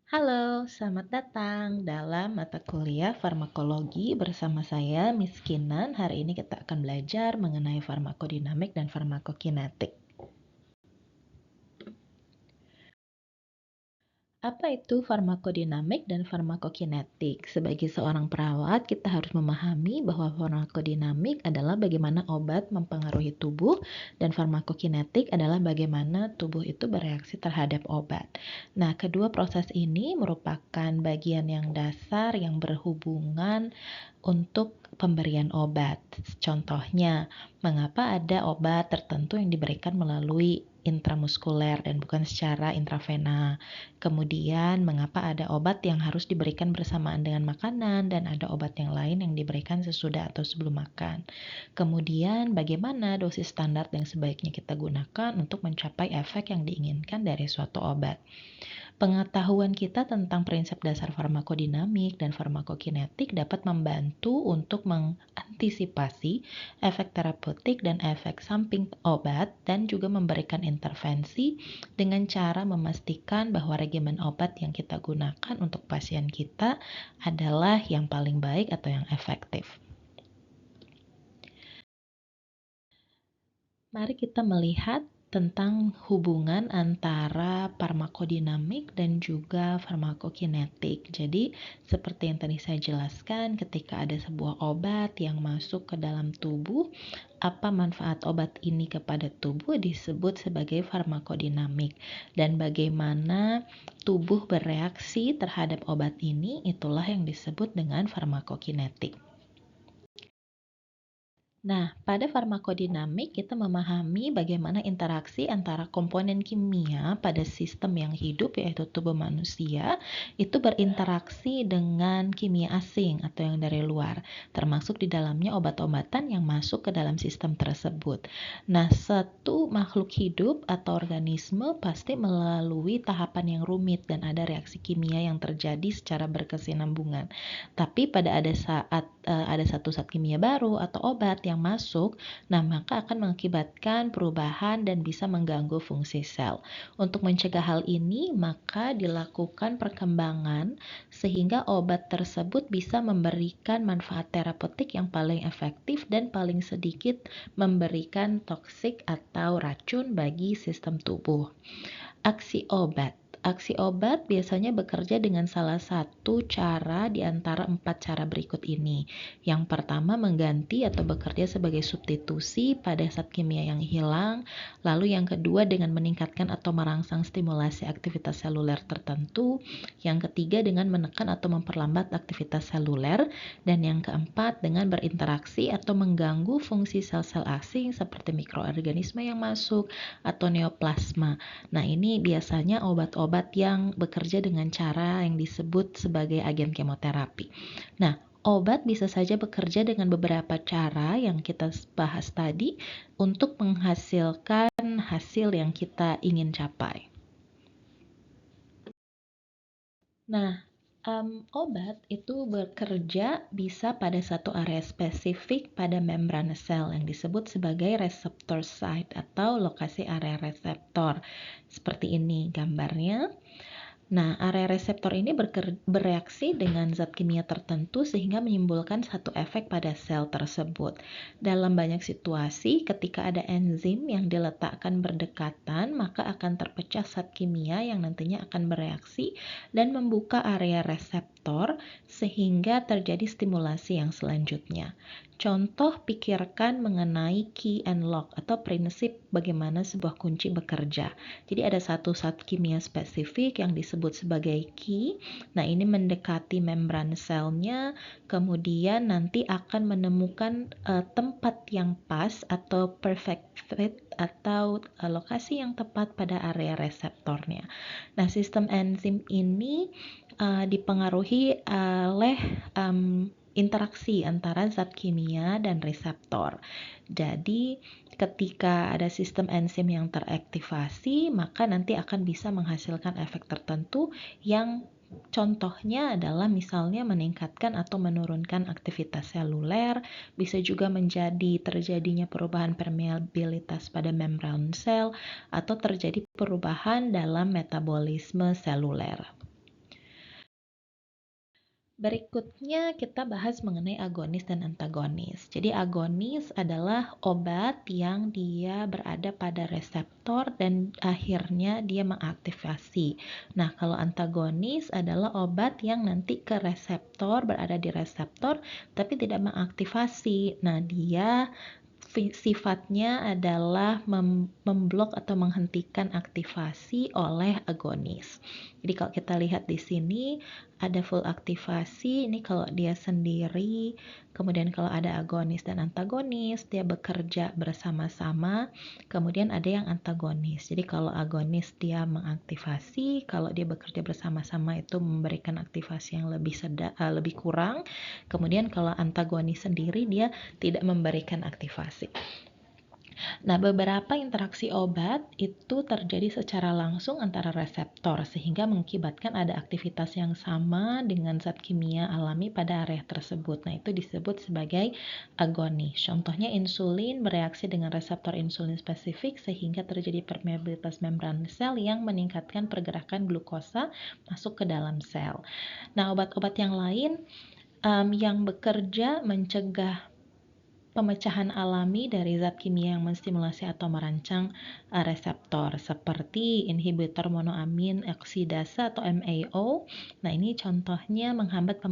Halo, selamat datang dalam mata kuliah farmakologi bersama saya, Miss Kinan. Hari ini kita akan belajar mengenai farmakodinamik dan farmakokinetik. Apa itu farmakodinamik dan farmakokinetik? Sebagai seorang perawat, kita harus memahami bahwa farmakodinamik adalah bagaimana obat mempengaruhi tubuh dan farmakokinetik adalah bagaimana tubuh itu bereaksi terhadap obat. Nah, kedua proses ini merupakan bagian yang dasar yang berhubungan untuk pemberian obat. Contohnya, mengapa ada obat tertentu yang diberikan melalui intramuskuler dan bukan secara intravena. Kemudian, mengapa ada obat yang harus diberikan bersamaan dengan makanan dan ada obat yang lain yang diberikan sesudah atau sebelum makan. Kemudian, bagaimana dosis standar yang sebaiknya kita gunakan untuk mencapai efek yang diinginkan dari suatu obat. Pengetahuan kita tentang prinsip dasar farmakodinamik dan farmakokinetik dapat membantu untuk mengantisipasi efek terapeutik dan efek samping obat dan juga memberikan intervensi dengan cara memastikan bahwa regimen obat yang kita gunakan untuk pasien kita adalah yang paling baik atau yang efektif. Mari kita melihat tentang hubungan antara farmakodinamik dan juga farmakokinetik. Jadi, seperti yang tadi saya jelaskan, ketika ada sebuah obat yang masuk ke dalam tubuh, apa manfaat obat ini kepada tubuh disebut sebagai farmakodinamik. Dan bagaimana tubuh bereaksi terhadap obat ini, itulah yang disebut dengan farmakokinetik. Nah, pada farmakodinamik kita memahami bagaimana interaksi antara komponen kimia pada sistem yang hidup yaitu tubuh manusia itu berinteraksi dengan kimia asing atau yang dari luar, termasuk di dalamnya obat-obatan yang masuk ke dalam sistem tersebut. Nah, satu makhluk hidup atau organisme pasti melalui tahapan yang rumit dan ada reaksi kimia yang terjadi secara berkesinambungan. Tapi pada ada satu zat kimia baru atau obat yang masuk, nah maka akan mengakibatkan perubahan dan bisa mengganggu fungsi sel. Untuk mencegah hal ini, maka dilakukan perkembangan sehingga obat tersebut bisa memberikan manfaat terapeutik yang paling efektif dan paling sedikit memberikan toksik atau racun bagi sistem tubuh. Aksi obat. Aksi obat biasanya bekerja dengan salah satu cara di antara 4 cara berikut ini. Yang pertama mengganti atau bekerja sebagai substitusi pada zat kimia yang hilang. Lalu yang kedua dengan meningkatkan atau merangsang stimulasi aktivitas seluler tertentu. Yang ketiga dengan menekan atau memperlambat aktivitas seluler. Dan yang keempat dengan berinteraksi atau mengganggu fungsi sel-sel asing seperti mikroorganisme yang masuk atau neoplasma. Nah, ini biasanya obat-obat yang bekerja dengan cara yang disebut sebagai agen kemoterapi. Nah, obat bisa saja bekerja dengan beberapa cara yang kita bahas tadi untuk menghasilkan hasil yang kita ingin capai. Nah, obat itu bekerja bisa pada satu area spesifik pada membran sel yang disebut sebagai reseptor site atau lokasi area reseptor. Seperti ini gambarnya. Nah, area reseptor ini bereaksi dengan zat kimia tertentu sehingga menimbulkan satu efek pada sel tersebut. Dalam banyak situasi, ketika ada enzim yang diletakkan berdekatan, maka akan terpecah zat kimia yang nantinya akan bereaksi dan membuka area reseptor sehingga terjadi stimulasi yang selanjutnya. Contoh, pikirkan mengenai key and lock atau prinsip bagaimana sebuah kunci bekerja. Jadi ada satu zat kimia spesifik yang disebut sebagai key. Nah, ini mendekati membran selnya, kemudian nanti akan menemukan tempat yang pas atau perfect fit atau lokasi yang tepat pada area reseptornya. Nah, sistem enzim ini dipengaruhi oleh interaksi antara zat kimia dan reseptor. Jadi, ketika ada sistem enzim yang teraktivasi, maka nanti akan bisa menghasilkan efek tertentu yang contohnya adalah misalnya meningkatkan atau menurunkan aktivitas seluler, bisa juga menjadi terjadinya perubahan permeabilitas pada membran sel, atau terjadi perubahan dalam metabolisme seluler. Berikutnya kita bahas mengenai agonis dan antagonis. Jadi agonis adalah obat yang dia berada pada reseptor dan akhirnya dia mengaktifasi. Nah, kalau antagonis adalah obat yang nanti ke reseptor, berada di reseptor tapi tidak mengaktifasi. Nah, dia sifatnya adalah memblok atau menghentikan aktivasi oleh agonis. Jadi kalau kita lihat di sini ada full aktivasi, ini kalau dia sendiri, kemudian kalau ada agonis dan antagonis, dia bekerja bersama-sama, kemudian ada yang antagonis. Jadi kalau agonis dia mengaktifasi, kalau dia bekerja bersama-sama itu memberikan aktivasi yang lebih kurang, kemudian kalau antagonis sendiri dia tidak memberikan aktivasi. Nah, beberapa interaksi obat itu terjadi secara langsung antara reseptor sehingga mengakibatkan ada aktivitas yang sama dengan zat kimia alami pada area tersebut. Nah, itu disebut sebagai agonis. Contohnya insulin bereaksi dengan reseptor insulin spesifik sehingga terjadi permeabilitas membran sel yang meningkatkan pergerakan glukosa masuk ke dalam sel. Nah, obat-obat yang lain yang bekerja mencegah pemecahan alami dari zat kimia yang menstimulasi atau merangsang reseptor seperti inhibitor monoamin oksidase atau MAO. Nah, ini contohnya menghambat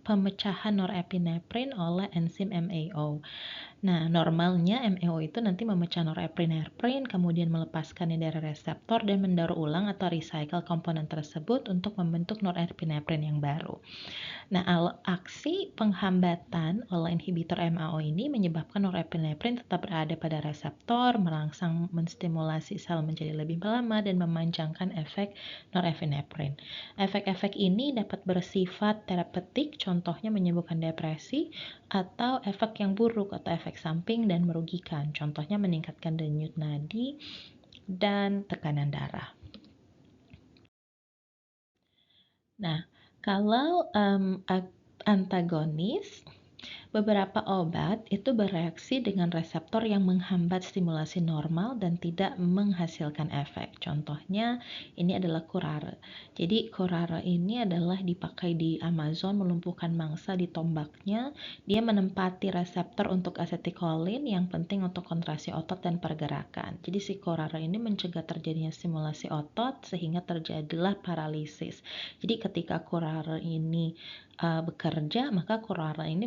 pemecahan norepinefrin oleh enzim MAO. Nah, normalnya MAO itu nanti memecah norepinefrin, kemudian melepaskannya dari reseptor dan mendaur ulang atau recycle komponen tersebut untuk membentuk norepinefrin yang baru. Nah, aksi penghambatan oleh inhibitor MAO ini menyebabkan norepinefrin tetap berada pada reseptor, merangsang menstimulasi sel menjadi lebih lama dan memanjangkan efek norepinefrin. Efek-efek ini dapat bersifat terapeutik, contohnya menyembuhkan depresi, atau efek yang buruk atau efek samping dan merugikan, contohnya meningkatkan denyut nadi dan tekanan darah. Nah, kalau antagonis, beberapa obat itu bereaksi dengan reseptor yang menghambat stimulasi normal dan tidak menghasilkan efek. Contohnya ini adalah curare. Jadi curare ini adalah dipakai di Amazon melumpuhkan mangsa di tombaknya. Dia menempati reseptor untuk asetilkolin yang penting untuk kontraksi otot dan pergerakan. Jadi si curare ini mencegah terjadinya stimulasi otot sehingga terjadilah paralisis. Jadi ketika curare ini bekerja, maka curare ini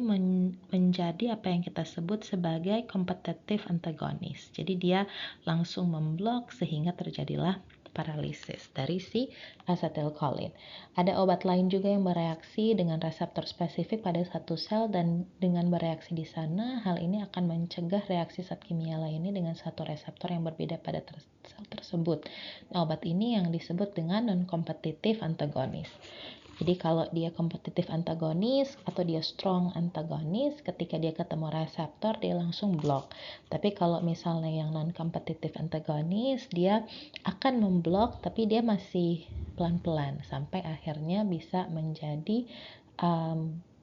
menjadi apa yang kita sebut sebagai competitive antagonis. Jadi dia langsung memblok sehingga terjadilah paralisis dari si asetilkolin. Ada obat lain juga yang bereaksi dengan reseptor spesifik pada satu sel dan dengan bereaksi di sana, hal ini akan mencegah reaksi zat kimia lainnya dengan satu reseptor yang berbeda pada sel tersebut. Nah, obat ini yang disebut dengan non-competitive antagonis. Jadi kalau dia kompetitif antagonis atau dia strong antagonis, ketika dia ketemu reseptor dia langsung blok. Tapi kalau misalnya yang non-kompetitif antagonis, dia akan memblok tapi dia masih pelan-pelan sampai akhirnya bisa menjadi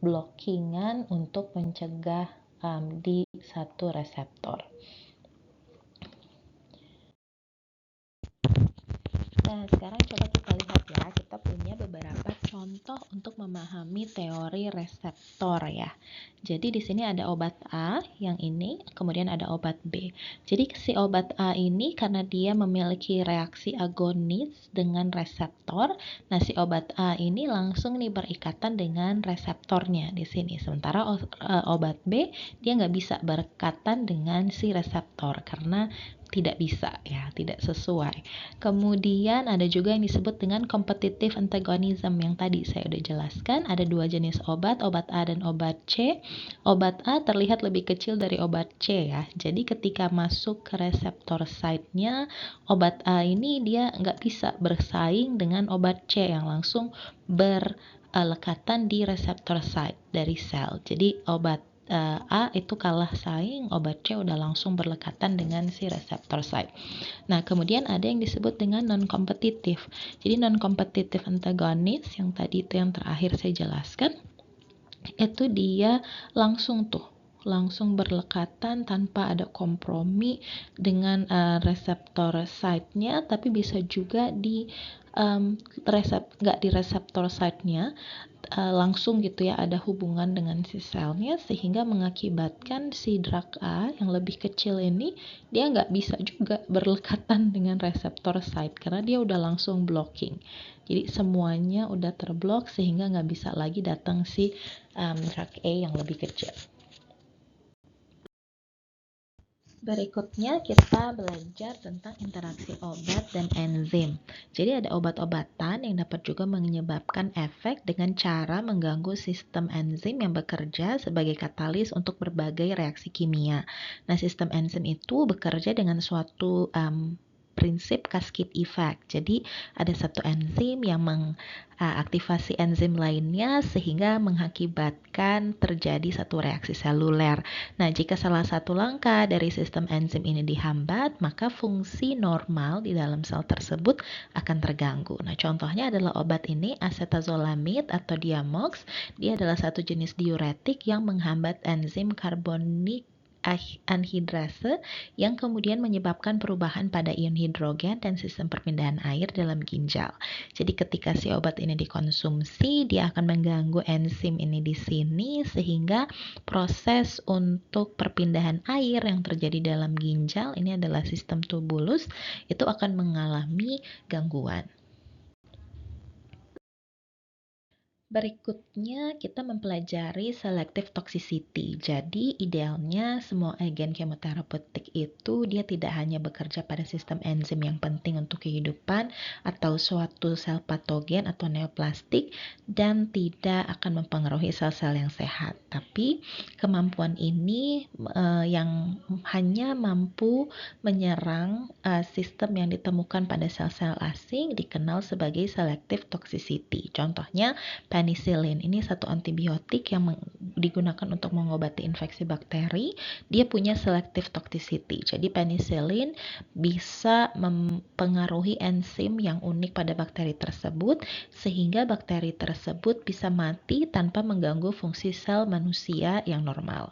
blockingan untuk mencegah di satu reseptor. Nah, sekarang coba kita lihat ya, kita punya beberapa contoh untuk memahami teori reseptor ya. Jadi di sini ada obat A yang ini, kemudian ada obat B. Jadi si obat A ini karena dia memiliki reaksi agonis dengan reseptor, nah si obat A ini langsung nih berikatan dengan reseptornya di sini. Sementara obat B dia nggak bisa berikatan dengan si reseptor karena tidak bisa ya, tidak sesuai. Kemudian ada juga yang disebut dengan competitive antagonism yang tadi saya udah jelaskan. Ada dua jenis obat A dan obat C. Obat A terlihat lebih kecil dari obat C ya. Jadi ketika masuk ke reseptor site-nya, obat A ini dia nggak bisa bersaing dengan obat C yang langsung berlekatan di reseptor site dari sel. Jadi obat A itu kalah saing, obat C udah langsung berlekatan dengan si reseptor site. Nah, kemudian ada yang disebut dengan non-kompetitif. Jadi non-kompetitif antagonis yang tadi itu yang terakhir saya jelaskan, itu dia langsung berlekatan tanpa ada kompromi dengan reseptor site-nya, tapi bisa juga di nggak di reseptor site-nya, langsung gitu ya ada hubungan dengan si selnya, sehingga mengakibatkan si drug A yang lebih kecil ini dia nggak bisa juga berlekatan dengan reseptor site karena dia udah langsung blocking. Jadi semuanya udah terblok sehingga nggak bisa lagi datang si drug A yang lebih kecil. Berikutnya kita belajar tentang interaksi obat dan enzim. Jadi ada obat-obatan yang dapat juga menyebabkan efek dengan cara mengganggu sistem enzim yang bekerja sebagai katalis untuk berbagai reaksi kimia. Nah, sistem enzim itu bekerja dengan suatu prinsip cascade effect. Jadi ada satu enzim yang mengaktifasi enzim lainnya sehingga mengakibatkan terjadi satu reaksi seluler. Nah, jika salah satu langkah dari sistem enzim ini dihambat, maka fungsi normal di dalam sel tersebut akan terganggu. Nah, contohnya adalah obat ini, acetazolamide atau Diamox. Dia adalah satu jenis diuretik yang menghambat enzim karbonik anhidrase yang kemudian menyebabkan perubahan pada ion hidrogen dan sistem perpindahan air dalam ginjal. Jadi ketika si obat ini dikonsumsi, dia akan mengganggu enzim ini di sini sehingga proses untuk perpindahan air yang terjadi dalam ginjal, ini adalah sistem tubulus, itu akan mengalami gangguan. Berikutnya kita mempelajari selective toxicity. Jadi idealnya semua agen kemoterapeutik itu dia tidak hanya bekerja pada sistem enzim yang penting untuk kehidupan atau suatu sel patogen atau neoplastik dan tidak akan mempengaruhi sel-sel yang sehat. Tapi kemampuan ini yang hanya mampu menyerang sistem yang ditemukan pada sel-sel asing dikenal sebagai selective toxicity. Contohnya penicillin ini satu antibiotik yang digunakan untuk mengobati infeksi bakteri. Dia punya selective toxicity. Jadi penicillin bisa mempengaruhi enzim yang unik pada bakteri tersebut sehingga bakteri tersebut bisa mati tanpa mengganggu fungsi sel manusia yang normal.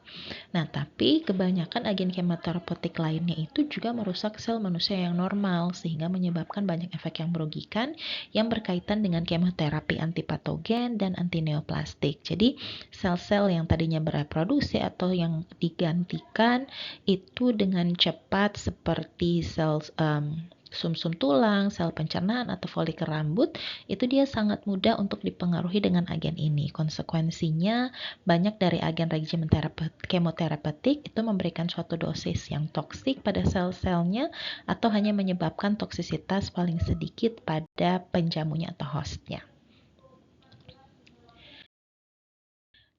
Nah, tapi kebanyakan agen kemoterapeutik lainnya itu juga merusak sel manusia yang normal sehingga menyebabkan banyak efek yang merugikan yang berkaitan dengan kemoterapi antipatogen dan antineoplastik. Jadi sel-sel yang tadinya bereproduksi atau yang digantikan itu dengan cepat seperti sel sumsum tulang, sel pencernaan atau folikel rambut, itu dia sangat mudah untuk dipengaruhi dengan agen ini. Konsekuensinya, banyak dari agen regimen kemoterapeutik itu memberikan suatu dosis yang toksik pada sel-selnya atau hanya menyebabkan toksisitas paling sedikit pada penjamunya atau hostnya.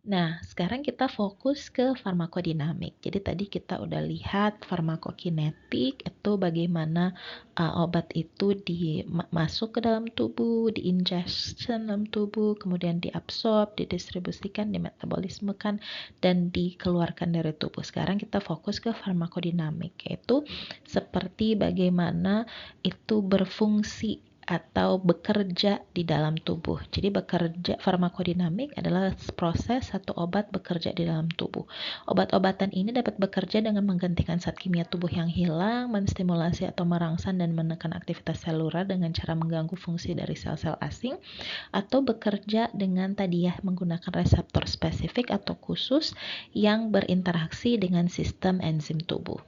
Nah, sekarang kita fokus ke farmakodinamik. Jadi tadi kita udah lihat farmakokinetik itu bagaimana obat itu masuk ke dalam tubuh, diinjection dalam tubuh, kemudian diabsorb, didistribusikan, dimetabolismekan, dan dikeluarkan dari tubuh. Sekarang kita fokus ke farmakodinamik, yaitu seperti bagaimana itu berfungsi atau bekerja di dalam tubuh. Jadi bekerja farmakodinamik adalah proses satu obat bekerja di dalam tubuh. Obat-obatan ini dapat bekerja dengan menggantikan zat kimia tubuh yang hilang, menstimulasi atau merangsang dan menekan aktivitas seluler dengan cara mengganggu fungsi dari sel-sel asing, atau bekerja dengan tadi ya menggunakan reseptor spesifik atau khusus yang berinteraksi dengan sistem enzim tubuh.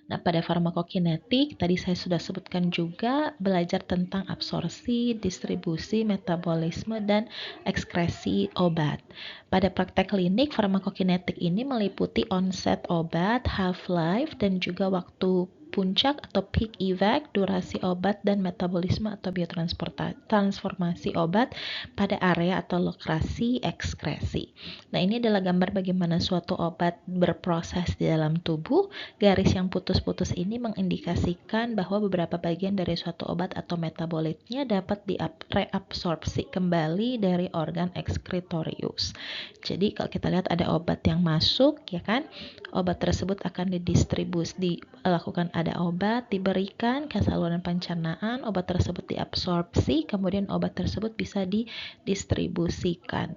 Nah, pada farmakokinetik, tadi saya sudah sebutkan juga belajar tentang absorpsi, distribusi, metabolisme, dan ekskresi obat. Pada praktek klinik, farmakokinetik ini meliputi onset obat, half-life, dan juga waktu puncak atau peak effect, durasi obat, dan metabolisme atau biotransformasi obat pada area atau lokasi ekskresi. Nah, ini adalah gambar bagaimana suatu obat berproses di dalam tubuh. Garis yang putus-putus ini mengindikasikan bahwa beberapa bagian dari suatu obat atau metabolitnya dapat reabsorpsi kembali dari organ ekskretorius. Jadi kalau kita lihat ada obat yang masuk, ya kan, obat tersebut akan dilakukan ada obat diberikan ke saluran pencernaan, obat tersebut diabsorpsi, kemudian obat tersebut bisa didistribusikan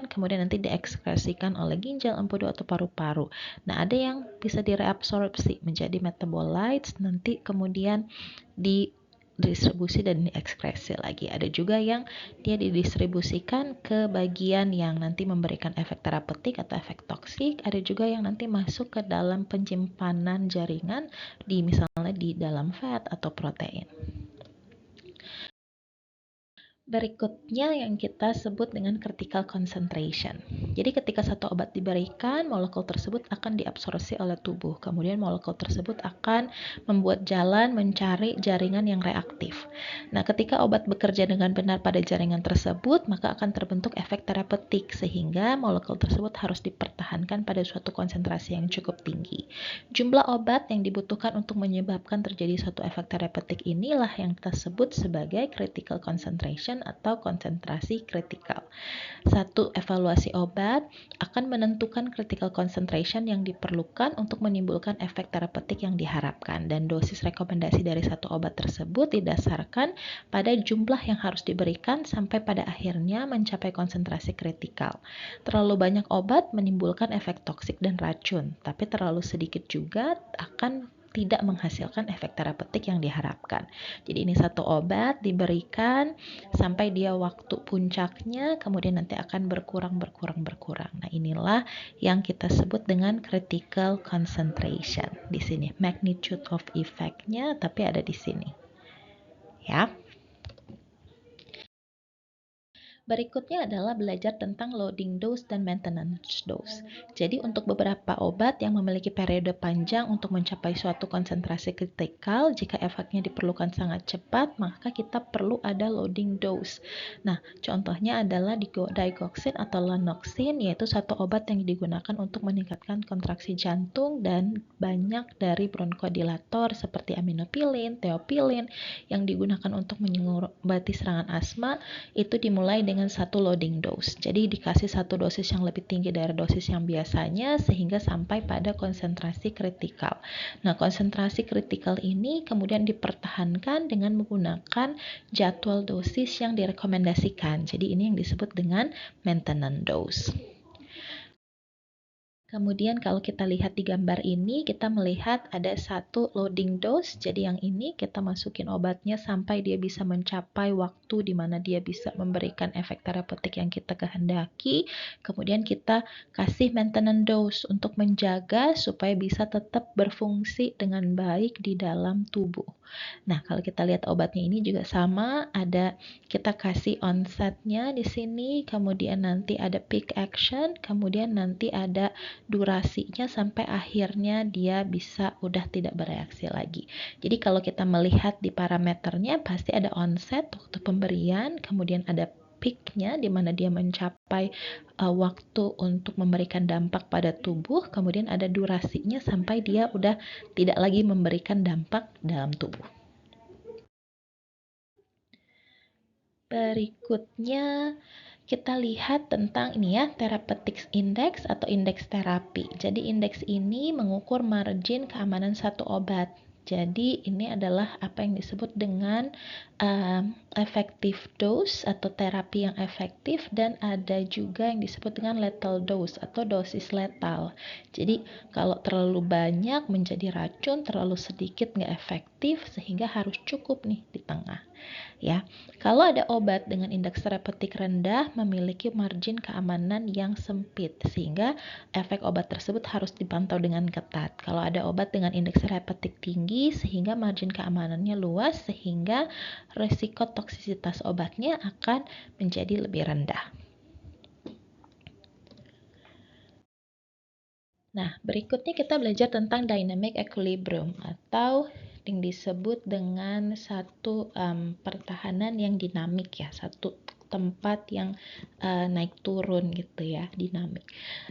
kemudian nanti diekskresikan oleh ginjal, empedu atau paru-paru. Nah, ada yang bisa direabsorpsi menjadi metabolites, nanti kemudian distribusi dan diekskresi lagi. Ada juga yang dia didistribusikan ke bagian yang nanti memberikan efek terapeutik atau efek toksik. Ada juga yang nanti masuk ke dalam penyimpanan jaringan misalnya di dalam fat atau protein. Berikutnya yang kita sebut dengan critical concentration. Jadi ketika satu obat diberikan, molekul tersebut akan diabsorpsi oleh tubuh. Kemudian molekul tersebut akan membuat jalan mencari jaringan yang reaktif. Nah, ketika obat bekerja dengan benar pada jaringan tersebut, maka akan terbentuk efek terapeutik sehingga molekul tersebut harus dipertahankan pada suatu konsentrasi yang cukup tinggi. Jumlah obat yang dibutuhkan untuk menyebabkan terjadi suatu efek terapeutik inilah yang kita sebut sebagai critical concentration atau konsentrasi kritikal. Satu evaluasi obat akan menentukan critical concentration yang diperlukan untuk menimbulkan efek terapeutik yang diharapkan, dan dosis rekomendasi dari satu obat tersebut didasarkan pada jumlah yang harus diberikan sampai pada akhirnya mencapai konsentrasi kritikal. Terlalu banyak obat menimbulkan efek toksik dan racun, tapi terlalu sedikit juga akan tidak menghasilkan efek terapeutik yang diharapkan. Jadi ini satu obat diberikan sampai dia waktu puncaknya, kemudian nanti akan berkurang. Nah, inilah yang kita sebut dengan critical concentration. Di sini magnitude of effect-nya tapi ada di sini. Ya. Berikutnya adalah belajar tentang loading dose dan maintenance dose. Jadi untuk beberapa obat yang memiliki periode panjang untuk mencapai suatu konsentrasi kritikal, jika efeknya diperlukan sangat cepat, maka kita perlu ada loading dose. Nah, contohnya adalah digoxin atau lanoxin, yaitu satu obat yang digunakan untuk meningkatkan kontraksi jantung, dan banyak dari bronkodilator seperti aminopilin, theophylline yang digunakan untuk mengobati serangan asma itu dimulai dengan satu loading dose. Jadi dikasih satu dosis yang lebih tinggi dari dosis yang biasanya sehingga sampai pada konsentrasi kritikal. Nah, konsentrasi kritikal ini kemudian dipertahankan dengan menggunakan jadwal dosis yang direkomendasikan. Jadi ini yang disebut dengan maintenance dose. Kemudian kalau kita lihat di gambar ini, kita melihat ada satu loading dose. Jadi yang ini kita masukin obatnya sampai dia bisa mencapai waktu di mana dia bisa memberikan efek terapeutik yang kita kehendaki. Kemudian kita kasih maintenance dose untuk menjaga supaya bisa tetap berfungsi dengan baik di dalam tubuh. Nah, kalau kita lihat obatnya ini juga sama, ada kita kasih onsetnya di sini, kemudian nanti ada peak action, kemudian nanti ada durasinya sampai akhirnya dia bisa udah tidak bereaksi lagi. Jadi kalau kita melihat di parameternya pasti ada onset waktu pemberian, kemudian ada peaknya di mana dia mencapai waktu untuk memberikan dampak pada tubuh, kemudian ada durasinya sampai dia udah tidak lagi memberikan dampak dalam tubuh. Berikutnya kita lihat tentang ini ya, therapeutic index atau indeks terapi. Jadi indeks ini mengukur margin keamanan satu obat. Jadi ini adalah apa yang disebut dengan effective dose atau terapi yang efektif, dan ada juga yang disebut dengan lethal dose atau dosis letal. Jadi kalau terlalu banyak menjadi racun, terlalu sedikit nggak efektif, sehingga harus cukup nih di tengah. Ya, kalau ada obat dengan indeks terapeutik rendah memiliki margin keamanan yang sempit sehingga efek obat tersebut harus dipantau dengan ketat. Kalau ada obat dengan indeks terapeutik tinggi sehingga margin keamanannya luas sehingga risiko toksisitas obatnya akan menjadi lebih rendah. Nah, berikutnya kita belajar tentang dynamic equilibrium atau yang disebut dengan satu pertahanan yang dinamik ya, satu tempat yang naik turun gitu ya, dinamik.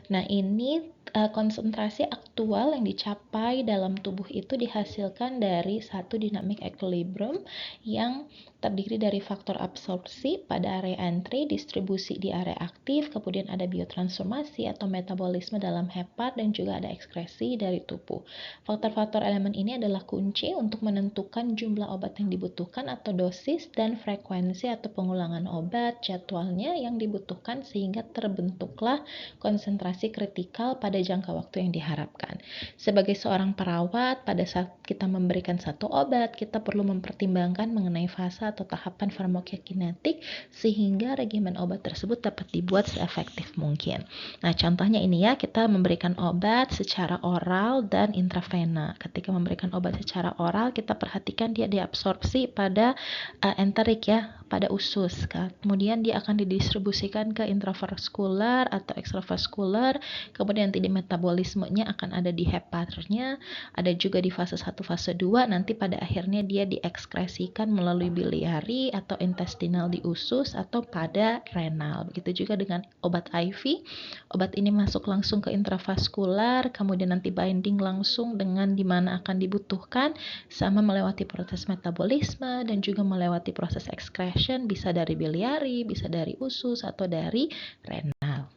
Nah, ini konsentrasi aktual yang dicapai dalam tubuh itu dihasilkan dari satu dynamic equilibrium yang terdiri dari faktor absorpsi pada area entry, distribusi di area aktif, kemudian ada biotransformasi atau metabolisme dalam hepat, dan juga ada ekskresi dari tubuh. Faktor-faktor elemen ini adalah kunci untuk menentukan jumlah obat yang dibutuhkan atau dosis dan frekuensi atau pengulangan obat obat, jadwalnya yang dibutuhkan sehingga terbentuklah konsentrasi kritikal pada jangka waktu yang diharapkan. Sebagai seorang perawat, pada saat kita memberikan satu obat, kita perlu mempertimbangkan mengenai fase atau tahapan farmakokinetik sehingga regimen obat tersebut dapat dibuat seefektif mungkin. Nah, contohnya ini ya, kita memberikan obat secara oral dan intravena. Ketika memberikan obat secara oral, kita perhatikan dia diabsorpsi pada enterik ya, pada usus. Kemudian dia akan didistribusikan ke intravaskular atau ekstravaskular, kemudian nanti di metabolismenya akan ada di hepatnya, ada juga di fase 1, fase 2, nanti pada akhirnya dia diekskresikan melalui biliari atau intestinal di usus atau pada renal. Begitu juga dengan obat IV, obat ini masuk langsung ke intravaskular, kemudian nanti binding langsung dengan di mana akan dibutuhkan, sama melewati proses metabolisme dan juga melewati proses excretion, bisa dari biliari, bisa dari usus atau dari renal.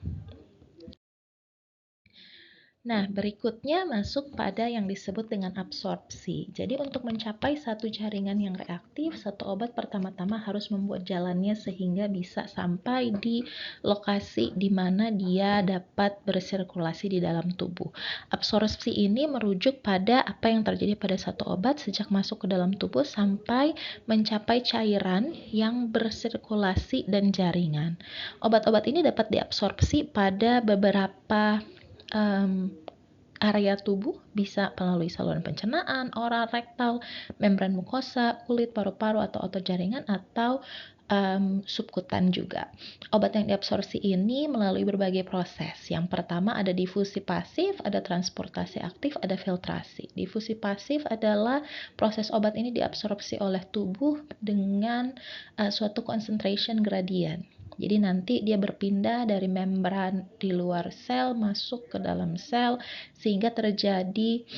Nah, berikutnya masuk pada yang disebut dengan absorpsi. Jadi untuk mencapai satu jaringan yang reaktif, satu obat pertama-tama harus membuat jalannya sehingga bisa sampai di lokasi di mana dia dapat bersirkulasi di dalam tubuh. Absorpsi ini merujuk pada apa yang terjadi pada satu obat sejak masuk ke dalam tubuh sampai mencapai cairan yang bersirkulasi dan jaringan. Obat-obat ini dapat diabsorpsi pada beberapa area tubuh, bisa melalui saluran pencernaan, oral, rektal, membran mukosa, kulit, paru-paru atau otot jaringan, atau subkutan juga. Obat yang diabsorpsi ini melalui berbagai proses. Yang pertama ada difusi pasif, ada transportasi aktif, ada filtrasi. Difusi pasif adalah proses obat ini diabsorpsi oleh tubuh dengan suatu concentration gradient. Jadi nanti dia berpindah dari membran di luar sel masuk ke dalam sel sehingga terjadi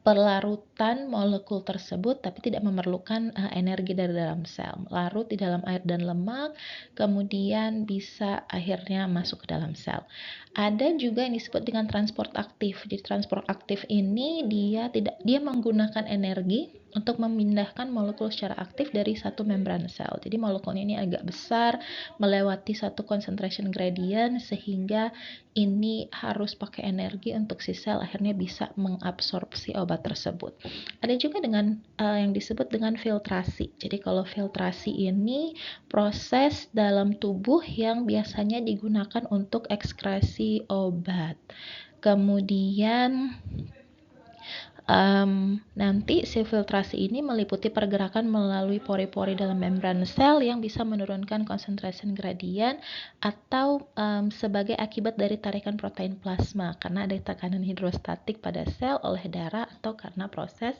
pelarutan molekul tersebut tapi tidak memerlukan energi dari dalam sel. Larut di dalam air dan lemak, kemudian bisa akhirnya masuk ke dalam sel. Ada juga yang disebut dengan transport aktif. Di transport aktif ini dia menggunakan energi untuk memindahkan molekul secara aktif dari satu membran sel. Jadi molekulnya ini agak besar, melewati satu concentration gradient sehingga ini harus pakai energi untuk si sel akhirnya bisa mengabsorpsi obat tersebut. Ada juga dengan yang disebut dengan filtrasi. Jadi kalau filtrasi ini proses dalam tubuh yang biasanya digunakan untuk ekskresi obat. Kemudian nanti si filtrasi ini meliputi pergerakan melalui pori-pori dalam membran sel yang bisa menurunkan concentration gradient atau sebagai akibat dari tarikan protein plasma karena ada tekanan hidrostatik pada sel oleh darah atau karena proses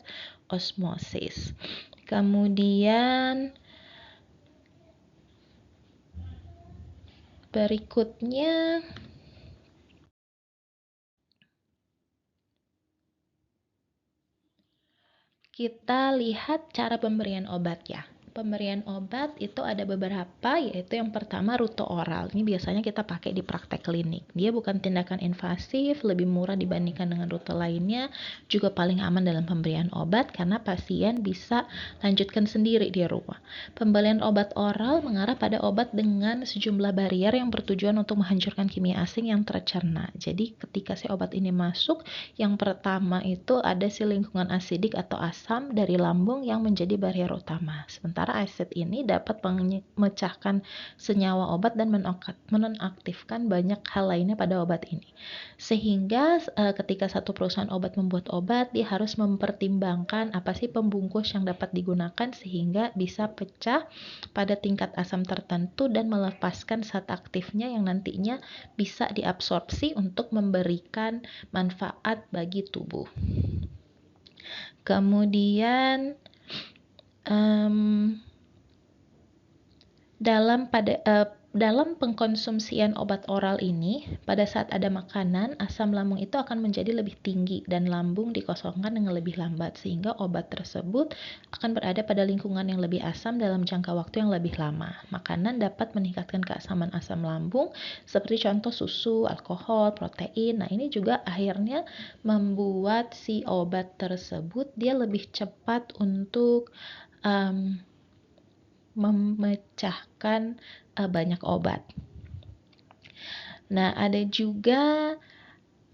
osmosis. Kemudian berikutnya kita lihat cara pemberian obat ya. Pemberian obat itu ada beberapa, yaitu yang pertama rute oral. Ini biasanya kita pakai di praktek klinik. Dia bukan tindakan invasif, lebih murah dibandingkan dengan rute lainnya, juga paling aman dalam pemberian obat karena pasien bisa lanjutkan sendiri di rumah. Pemberian obat oral mengarah pada obat dengan sejumlah barier yang bertujuan untuk menghancurkan kimia asing yang tercerna. Jadi ketika si obat ini masuk, yang pertama itu ada si lingkungan asidik atau asam dari lambung yang menjadi barier utama. Sementara asid ini dapat memecahkan senyawa obat dan menonaktifkan banyak hal lainnya pada obat ini. Sehingga ketika satu perusahaan obat membuat obat, dia harus mempertimbangkan apa sih pembungkus yang dapat digunakan sehingga bisa pecah pada tingkat asam tertentu dan melepaskan zat aktifnya yang nantinya bisa diabsorpsi untuk memberikan manfaat bagi tubuh. Kemudian dalam pengkonsumsian obat oral ini, pada saat ada makanan, asam lambung itu akan menjadi lebih tinggi dan lambung dikosongkan dengan lebih lambat, sehingga obat tersebut akan berada pada lingkungan yang lebih asam dalam jangka waktu yang lebih lama. Makanan dapat meningkatkan keasaman asam lambung, seperti contoh susu, alkohol, protein. Nah, ini juga akhirnya membuat si obat tersebut dia lebih cepat untuk memecahkan banyak obat. Nah, ada juga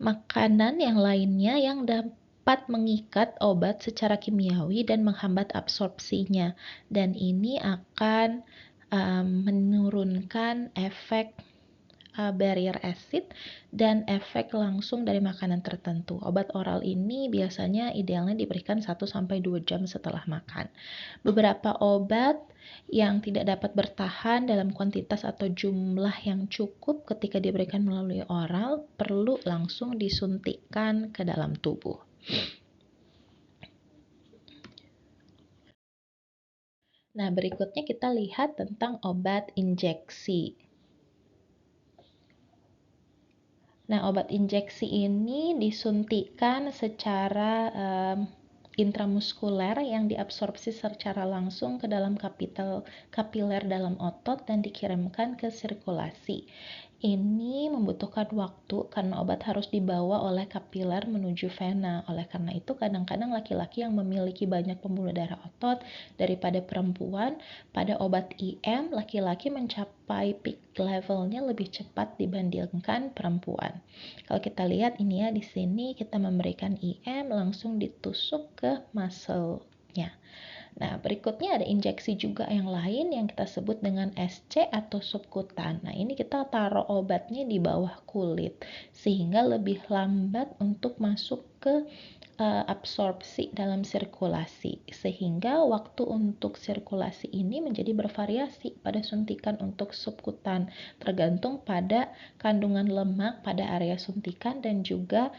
makanan yang lainnya yang dapat mengikat obat secara kimiawi dan menghambat absorpsinya, dan ini akan menurunkan efek barrier acid dan efek langsung dari makanan tertentu. Obat oral ini biasanya idealnya diberikan 1-2 jam setelah makan. Beberapa obat yang tidak dapat bertahan dalam kuantitas atau jumlah yang cukup ketika diberikan melalui oral perlu langsung disuntikkan ke dalam tubuh. Nah, berikutnya kita lihat tentang obat injeksi. Nah, obat injeksi ini disuntikan secara intramuskuler yang diabsorpsi secara langsung ke dalam kapiler dalam otot dan dikirimkan ke sirkulasi. Ini membutuhkan waktu karena obat harus dibawa oleh kapiler menuju vena. Oleh karena itu, kadang-kadang laki-laki yang memiliki banyak pembuluh darah otot daripada perempuan, pada obat IM, laki-laki mencapai peak levelnya lebih cepat dibandingkan perempuan. Kalau kita lihat ini ya, di sini kita memberikan IM langsung ditusuk ke muscle-nya. Nah, berikutnya ada injeksi juga yang lain yang kita sebut dengan SC atau subkutan. Nah, ini kita taruh obatnya di bawah kulit sehingga lebih lambat untuk masuk ke absorpsi dalam sirkulasi, sehingga waktu untuk sirkulasi ini menjadi bervariasi pada suntikan untuk subkutan, tergantung pada kandungan lemak pada area suntikan dan juga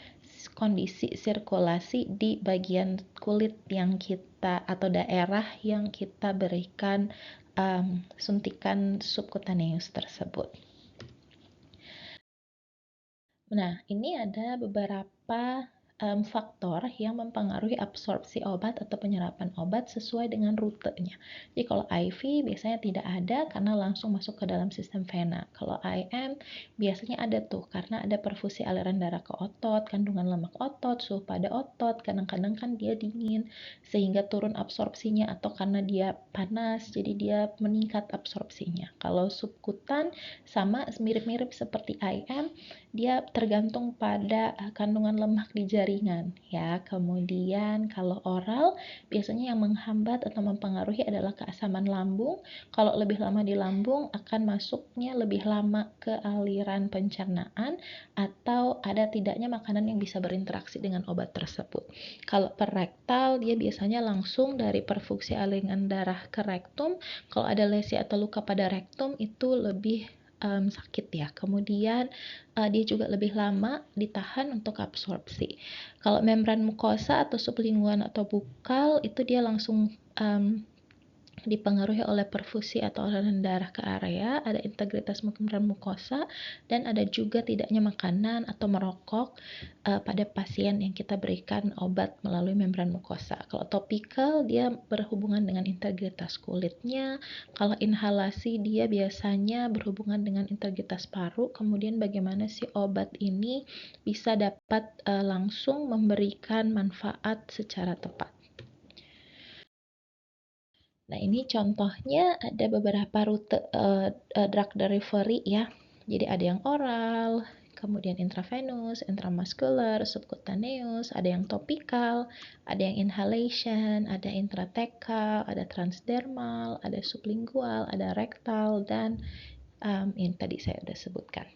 kondisi sirkulasi di bagian kulit yang kita atau daerah yang kita berikan suntikan subkutaneus tersebut. Nah, ini ada beberapa faktor yang mempengaruhi absorpsi obat atau penyerapan obat sesuai dengan rutenya. Jadi kalau IV biasanya tidak ada karena langsung masuk ke dalam sistem vena. Kalau IM biasanya ada tuh karena ada perfusi aliran darah ke otot, kandungan lemak otot, suhu pada otot, kadang-kadang kan dia dingin sehingga turun absorpsinya atau karena dia panas jadi dia meningkat absorpsinya. Kalau subkutan sama mirip-mirip seperti IM, dia tergantung pada kandungan lemak di jaringan ya. Kemudian kalau oral biasanya yang menghambat atau mempengaruhi adalah keasaman lambung. Kalau lebih lama di lambung akan masuknya lebih lama ke aliran pencernaan atau ada tidaknya makanan yang bisa berinteraksi dengan obat tersebut. Kalau per rektal dia biasanya langsung dari perfusi aliran darah ke rektum. Kalau ada lesi atau luka pada rektum itu lebih sakit ya. Kemudian dia juga lebih lama ditahan untuk absorpsi. Kalau membran mukosa atau sublingual atau bukal itu dia langsung dipengaruhi oleh perfusi atau aliran darah ke area, ada integritas membran mukosa, dan ada juga tidaknya makanan atau merokok pada pasien yang kita berikan obat melalui membran mukosa. Kalau topikal dia berhubungan dengan integritas kulitnya, kalau inhalasi dia biasanya berhubungan dengan integritas paru, kemudian bagaimana si obat ini bisa dapat langsung memberikan manfaat secara tepat. Nah, ini contohnya ada beberapa rute drug delivery ya. Jadi ada yang oral, kemudian intravenous, intramuscular, subcutaneous, ada yang topikal, ada yang inhalation, ada intrathecal, ada transdermal, ada sublingual, ada rektal, dan ini tadi saya sudah sebutkan.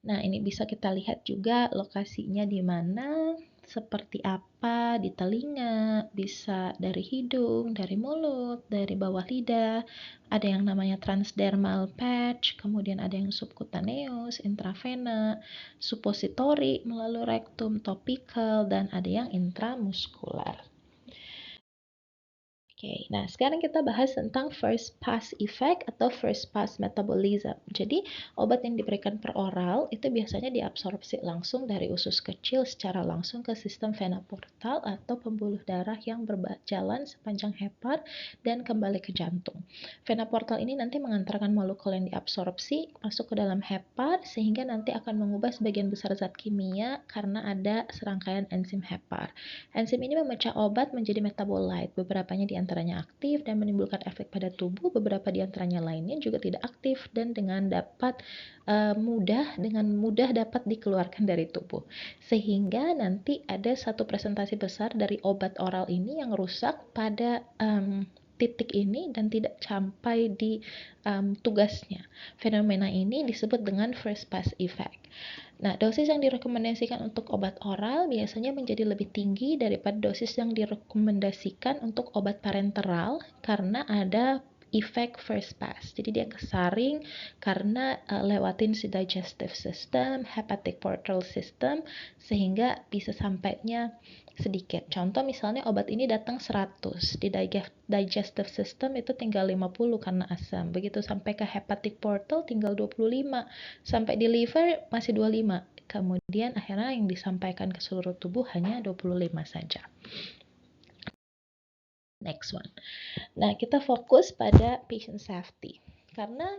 Nah, ini bisa kita lihat juga lokasinya di mana, seperti apa di telinga, bisa dari hidung, dari mulut, dari bawah lidah, ada yang namanya transdermal patch, kemudian ada yang subcutaneous, intravena, suppository melalui rektum, topikal, dan ada yang intramuskular. Oke, nah sekarang kita bahas tentang first pass effect atau first pass metabolism. Jadi, obat yang diberikan per oral itu biasanya diabsorpsi langsung dari usus kecil secara langsung ke sistem vena portal atau pembuluh darah yang berjalan sepanjang hepar dan kembali ke jantung. Vena portal ini nanti mengantarkan molekul yang diabsorpsi masuk ke dalam hepar sehingga nanti akan mengubah sebagian besar zat kimia karena ada serangkaian enzim hepar. Enzim ini memecah obat menjadi metabolite, beberapanya diantaranya aktif dan menimbulkan efek pada tubuh, beberapa diantaranya lainnya juga tidak aktif dan dengan mudah dapat dikeluarkan dari tubuh. Sehingga nanti ada satu presentasi besar dari obat oral ini yang rusak pada titik ini dan tidak sampai di tugasnya. Fenomena ini disebut dengan first pass effect. Nah, dosis yang direkomendasikan untuk obat oral biasanya menjadi lebih tinggi daripada dosis yang direkomendasikan untuk obat parenteral karena ada efek first pass. Jadi dia kesaring karena lewatin si digestive system, hepatic portal system, sehingga bisa sampainya sedikit. Contoh misalnya obat ini datang 100, di digestive system itu tinggal 50 karena asam. Begitu sampai ke hepatic portal tinggal 25, sampai di liver masih 25. Kemudian akhirnya yang disampaikan ke seluruh tubuh hanya 25 saja. Next one. Nah, kita fokus pada patient safety. Karena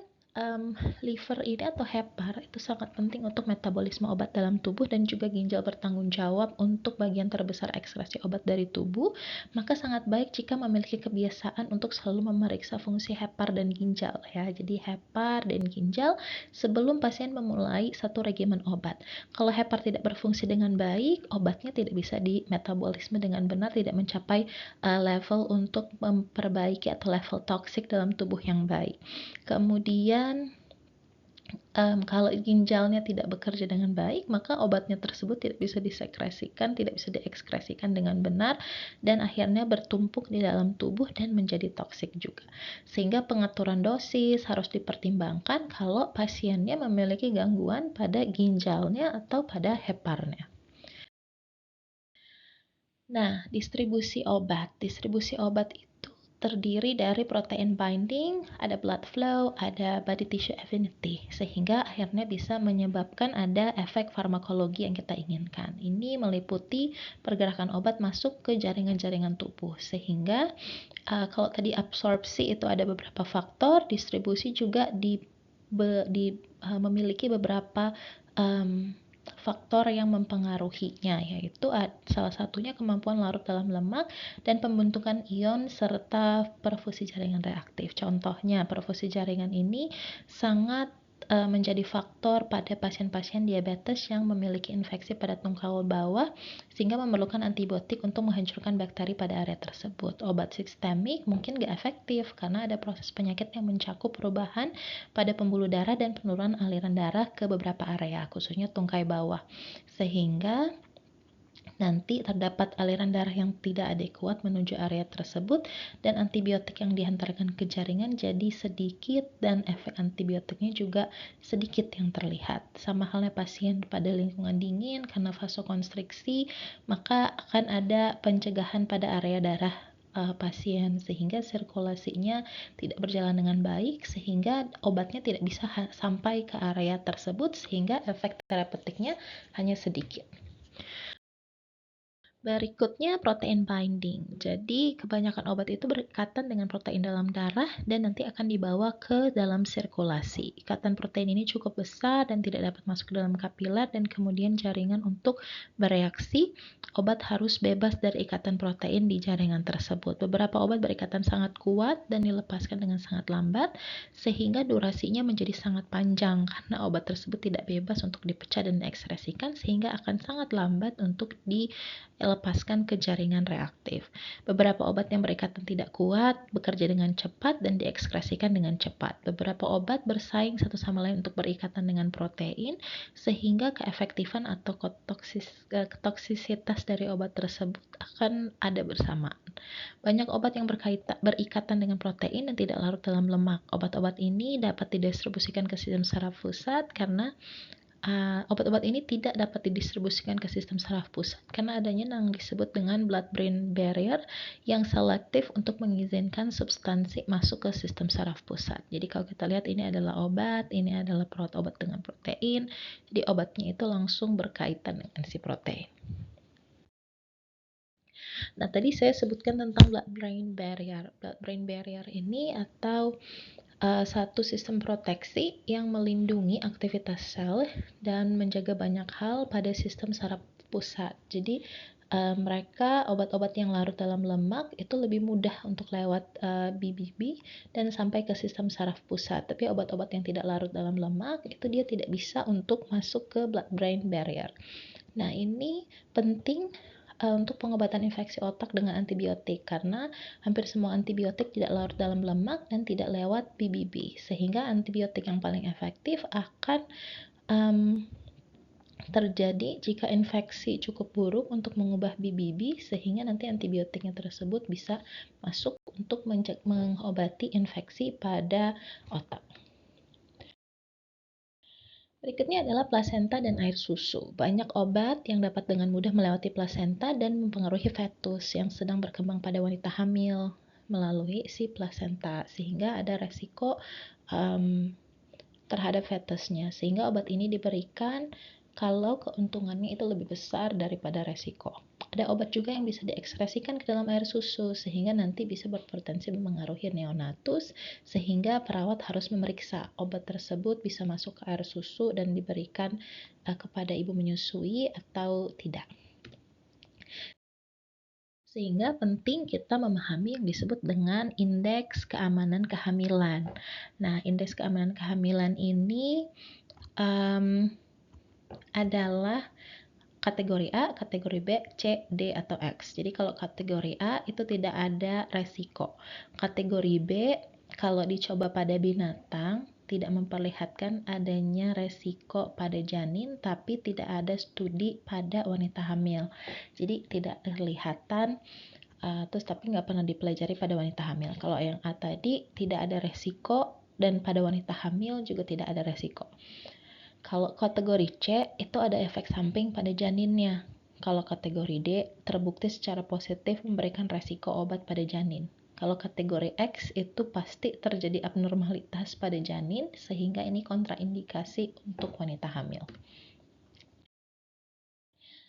liver ini atau hepar itu sangat penting untuk metabolisme obat dalam tubuh dan juga ginjal bertanggung jawab untuk bagian terbesar ekskresi obat dari tubuh, maka sangat baik jika memiliki kebiasaan untuk selalu memeriksa fungsi hepar dan ginjal ya. Jadi hepar dan ginjal sebelum pasien memulai satu regimen obat. Kalau hepar tidak berfungsi dengan baik, obatnya tidak bisa dimetabolisme dengan benar, tidak mencapai level untuk memperbaiki atau level toksik dalam tubuh yang baik. Kemudian kalau ginjalnya tidak bekerja dengan baik, maka obatnya tersebut tidak bisa disekresikan, tidak bisa diekskresikan dengan benar, dan akhirnya bertumpuk di dalam tubuh dan menjadi toksik juga. Sehingga pengaturan dosis harus dipertimbangkan kalau pasiennya memiliki gangguan pada ginjalnya atau pada heparnya. Nah, distribusi obat itu terdiri dari protein binding, ada blood flow, ada body tissue affinity, sehingga akhirnya bisa menyebabkan ada efek farmakologi yang kita inginkan. Ini meliputi pergerakan obat masuk ke jaringan-jaringan tubuh, sehingga kalau tadi absorpsi itu ada beberapa faktor, distribusi juga memiliki beberapa faktor yang mempengaruhinya, yaitu salah satunya kemampuan larut dalam lemak dan pembentukan ion serta perfusi jaringan reaktif. Contohnya, perfusi jaringan ini sangat menjadi faktor pada pasien-pasien diabetes yang memiliki infeksi pada tungkal bawah sehingga memerlukan antibiotik untuk menghancurkan bakteri pada area tersebut. Obat sistemik mungkin gak efektif karena ada proses penyakit yang mencakup perubahan pada pembuluh darah dan penurunan aliran darah ke beberapa area, khususnya tungkai bawah. Sehingga nanti terdapat aliran darah yang tidak adekuat menuju area tersebut dan antibiotik yang dihantarkan ke jaringan jadi sedikit dan efek antibiotiknya juga sedikit yang terlihat. Sama halnya pasien pada lingkungan dingin karena vasokonstriksi, maka akan ada pencegahan pada area darah pasien sehingga sirkulasinya tidak berjalan dengan baik sehingga obatnya tidak bisa sampai ke area tersebut sehingga efek terapeutiknya hanya sedikit. Berikutnya protein binding. Jadi kebanyakan obat itu berikatan dengan protein dalam darah dan nanti akan dibawa ke dalam sirkulasi. Ikatan protein ini cukup besar dan tidak dapat masuk ke dalam kapiler dan kemudian jaringan untuk bereaksi. Obat harus bebas dari ikatan protein di jaringan tersebut. Beberapa obat berikatan sangat kuat dan dilepaskan dengan sangat lambat sehingga durasinya menjadi sangat panjang karena obat tersebut tidak bebas untuk dipecah dan diekspresikan sehingga akan sangat lambat untuk dilepaskan ke jaringan reaktif. Beberapa obat yang berikatan tidak kuat bekerja dengan cepat dan diekskresikan dengan cepat. Beberapa obat bersaing satu sama lain untuk berikatan dengan protein sehingga keefektifan atau toksisitas dari obat tersebut akan ada bersamaan. Banyak obat yang berikatan dengan protein dan tidak larut dalam lemak. Obat-obat ini dapat didistribusikan ke sistem saraf pusat karena obat-obat ini tidak dapat didistribusikan ke sistem saraf pusat karena adanya yang disebut dengan blood-brain barrier yang selektif untuk mengizinkan substansi masuk ke sistem saraf pusat. Jadi kalau kita lihat ini adalah obat, ini adalah obat dengan protein, jadi obatnya itu langsung berkaitan dengan si protein. Nah, tadi saya sebutkan tentang blood-brain barrier. Blood-brain barrier ini atau satu sistem proteksi yang melindungi aktivitas sel dan menjaga banyak hal pada sistem saraf pusat. Jadi mereka obat-obat yang larut dalam lemak itu lebih mudah untuk lewat BBB dan sampai ke sistem saraf pusat. Tapi obat-obat yang tidak larut dalam lemak itu dia tidak bisa untuk masuk ke blood-brain barrier. Nah, ini penting untuk pengobatan infeksi otak dengan antibiotik karena hampir semua antibiotik tidak larut dalam lemak dan tidak lewat BBB, sehingga antibiotik yang paling efektif akan terjadi jika infeksi cukup buruk untuk mengubah BBB, sehingga nanti antibiotiknya tersebut bisa masuk untuk mengobati infeksi pada otak. Berikutnya adalah plasenta dan air susu. Banyak obat yang dapat dengan mudah melewati plasenta dan mempengaruhi fetus yang sedang berkembang pada wanita hamil melalui si plasenta, sehingga ada resiko terhadap fetusnya. Sehingga obat ini diberikan kalau keuntungannya itu lebih besar daripada resiko. Ada obat juga yang bisa diekspresikan ke dalam air susu sehingga nanti bisa berpotensi mempengaruhi neonatus, sehingga perawat harus memeriksa obat tersebut bisa masuk ke air susu dan diberikan kepada ibu menyusui atau tidak. Sehingga penting kita memahami yang disebut dengan indeks keamanan kehamilan. Nah, indeks keamanan kehamilan ini adalah kategori A, kategori B, C, D, atau X. Jadi kalau kategori A itu tidak ada resiko. Kategori B kalau dicoba pada binatang tidak memperlihatkan adanya resiko pada janin, tapi tidak ada studi pada wanita hamil. Jadi tidak kelihatan terus tapi nggak pernah dipelajari pada wanita hamil. Kalau yang A tadi tidak ada resiko dan pada wanita hamil juga tidak ada resiko. Kalau kategori C itu ada efek samping pada janinnya. Kalau kategori D terbukti secara positif memberikan resiko obat pada janin. Kalau kategori X itu pasti terjadi abnormalitas pada janin sehingga ini kontraindikasi untuk wanita hamil.